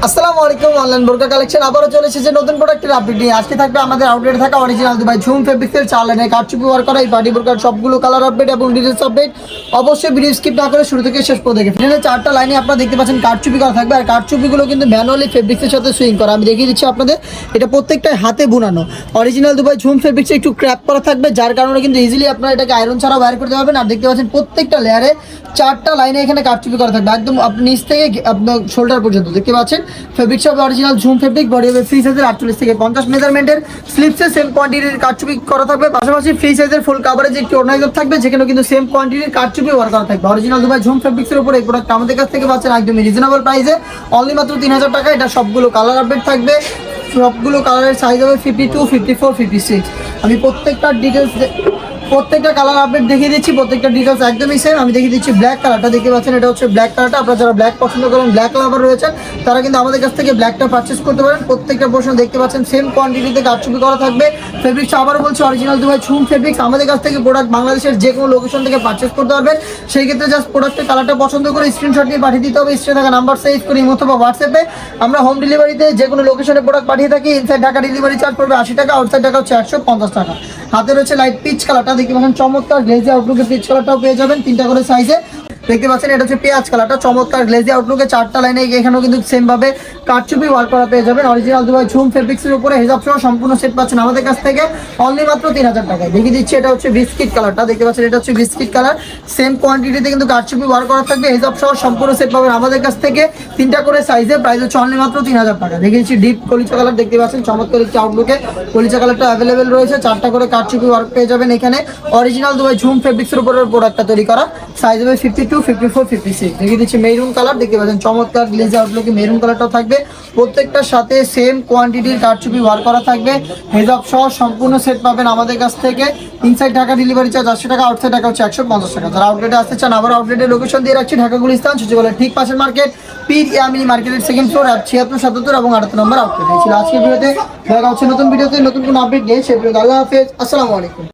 আসসালামু আলাইকুম অনলাইন বোরকা কালেকশন আবারও চলে এসেছে নতুন প্রোডাক্টের আপডেট নিয়ে। আজকে থাকবে আমাদের আউটলেটে থাকা অরিজিনাল দুবাই ঝুম ফেব্রিক্সের 4 লাইনের কারচুপি ওয়ার্ক করা এই পার্টি বোরকার সবগুলো কালার আপডেট এবং ডিটেলস আপডেট। অবশ্যই ভিডিও স্কিপ না করে শুরু থেকে শেষ পর্যন্ত দেখে এখানে 4টা লাইনে আপনারা দেখতে পাচ্ছেন কারচুপি করা থাকবে। আর কারচুপিগুলো কিন্তু ম্যানুয়ালি ফেব্রিক্সের সাথে সুইং করা। আমি দেখিয়ে দিচ্ছি আপনাদের, এটা প্রত্যেকটাই হাতে বুনানো অরিজিনাল দুবাই ঝুম ফেব্রিক্সে একটু ক্র্যাপ করা থাকবে, যার কারণে কিন্তু ইজিলি আপনারা এটাকে আয়রন ছাড়াও বাইর করতে পারবেন। আর দেখতে পাচ্ছেন প্রত্যেকটা লেয়ারে 4টা লাইনে এখানে কারচুপি করা থাকবে, একদম আপনি নিচ থেকে আপনার শোল্ডার পর্যন্ত দেখতে পাচ্ছেন। ফেব্রিক্স হবে অরিজিনাল ঝুম ফেব্রিক, বডি হবে ফ্রি সাইজের 48 থেকে 50 মেজারমেন্টের, স্লিপসে সেম কোয়ান্টিটির কারচুপি করা থাকবে। পাশাপাশি ফ্রি সাইজের ফুল কাভারেজ একটি অর্গানাইজার থাকবে, যেখানেও কিন্তু সেম কোয়ান্টিটির কারচুপি ওয়ার্ক করা থাকবে। অরিজিনাল দুবাই ঝুম ফেব্রিক্সের উপর এই প্রোডাক্ট আমাদের কাছ থেকে পাচ্ছেন একদমই রিজনেবল প্রাইসে, অনলি মাত্র 3000 টাকা। এটা সবগুলো কালার আপডেট থাকবে, সবগুলো কালারের সাইজ হবে 52, 54, 56। আমি প্রত্যেকটা কালার আপডেট দেখিয়ে দিচ্ছি, প্রত্যেকটা ডিটেলস একদমই সেম। আমি দেখিয়ে দিচ্ছি ব্ল্যাক কালারটা, দেখতে পাচ্ছেন এটা হচ্ছে ব্ল্যাক কালারটা। আপনারা যারা ব্ল্যাক পছন্দ করেন, ব্ল্যাক লাভার রয়েছেন, তারা কিন্তু আমাদের কাছ থেকে ব্ল্যাকটা পারচেস করতে পারেন। প্রত্যেকটা পোর্শন দেখতে পাচ্ছেন সেম কোয়ান্টিটিতে কারচুপি করা থাকবে। ফেব্রিক্স আবারও বলছি অরিজিনাল দুবাই ঝুম ফেব্রিক্স। আমাদের কাছ থেকে প্রোডাক্ট বাংলাদেশের যে কোনো লোকেশন থেকে পারচেস করতে পারবেন। সেই ক্ষেত্রে জাস্ট প্রোডাক্টের কালারটা পছন্দ করে স্ক্রিনশট নিয়ে পাঠিয়ে দিতে হবে। স্ক্রিনে থাকা নাম্বার সেভ করে ইমো অথবা হোয়াটসঅ্যাপে। আমরা হোম ডেলিভারিতে যে কোনো লোকেশনে প্রোডাক্ট পাঠিয়ে থাকি। ইনসাইড ঢাকা ডেলিভারি চার্জ পড়বে 80 টাকা, আউটসাইড ঢাকা হচ্ছে 150 টাকা। হাতে রয়েছে লাইট পিচ কালারটা, দেখতে পাচ্ছেন চমৎকার গ্লেজি আউটলুকে পিচ কালারটাও পেয়ে যাবেন 3টা করে সাইজে। দেখতে পাচ্ছেন এটা হচ্ছে পেঁয়াজ কালারটা, চমৎকার গ্লেজি আউটলুকে 4টা লাইনে এখানেও কিন্তু সেম ভাবে কারচুপি ওয়ার্ক করা পেয়ে যাবেন। অরিজিনাল দুবাই ঝুম ফেব্রিক্সের উপরে হিজাব সহ সম্পূর্ণ সেট পাচ্ছেন আমাদের কাছ থেকে অনলি মাত্র 3000 টাকায়। দেখিয়ে দিচ্ছি এটা হচ্ছে বিস্কিট কালারটা, দেখতে পাচ্ছেন এটা হচ্ছে বিস্কিট কালার, সেম কোয়ান্টিটিতে কিন্তু কারচুপি ওয়ার্ক করা থাকবে। হিজাব সহ সম্পূর্ণ সেট পাবেন আমাদের কাছ থেকে 3টা করে সাইজে, প্রাইস হচ্ছে অনলি মাত্র 3000 টাকা। দেখিয়ে দিচ্ছি ডিপ কলিচা কালার, দেখতে পাচ্ছেন চমৎকার একটি আউটলুকে কলিচা কালারটা অ্যাভেলেবেল রয়েছে। 4টা করে কারচুপি ওয়ার্ক পেয়ে যাবেন এখানে। অরিজিনাল দুবাই ঝুম ফেব্রিক্সের উপরে প্রোডাক্টটা তৈরি করা, সাইজ হবে 52, 54, 56। দেখিয়ে দিচ্ছি মেরুন কালার, দেখতে পাচ্ছেন চমৎকার গ্লেজি আউটলুকে মেরুন কালারটাও থাকবে। প্রত্যেকটার সাথে সেম কোয়ান্টিটির কারচুপি ওয়ার্ক করা থাকবে। হেজাব সহ সম্পূর্ণ সেট পাবেন আমাদের কাছ থেকে। ইনসাইড ঢাকা ডেলিভারি চার্জ 80 টাকা, আউটসাইড ঢাকা হচ্ছে 150 টাকা। যারা আউটলেটে আসতে চান, আবার আউটলেটের লোকেশন দিয়ে রাখছি ঢাকা গুলিস্তান সচিবালয়ের ঠিক পাশের মার্কেট, পীর ইয়ামিনী মার্কেটের সেকেন্ড ফ্লোর, 76, 77 এবং 78 নম্বর আউটলেট। ছিল আজকের ভিডিওতে। দেখা হচ্ছে নতুন ভিডিওতে নতুন কোনো আপডেট নিয়ে। সে ভিডিও আল্লাহ হাফেজ, আসসালামু আলাইকুম।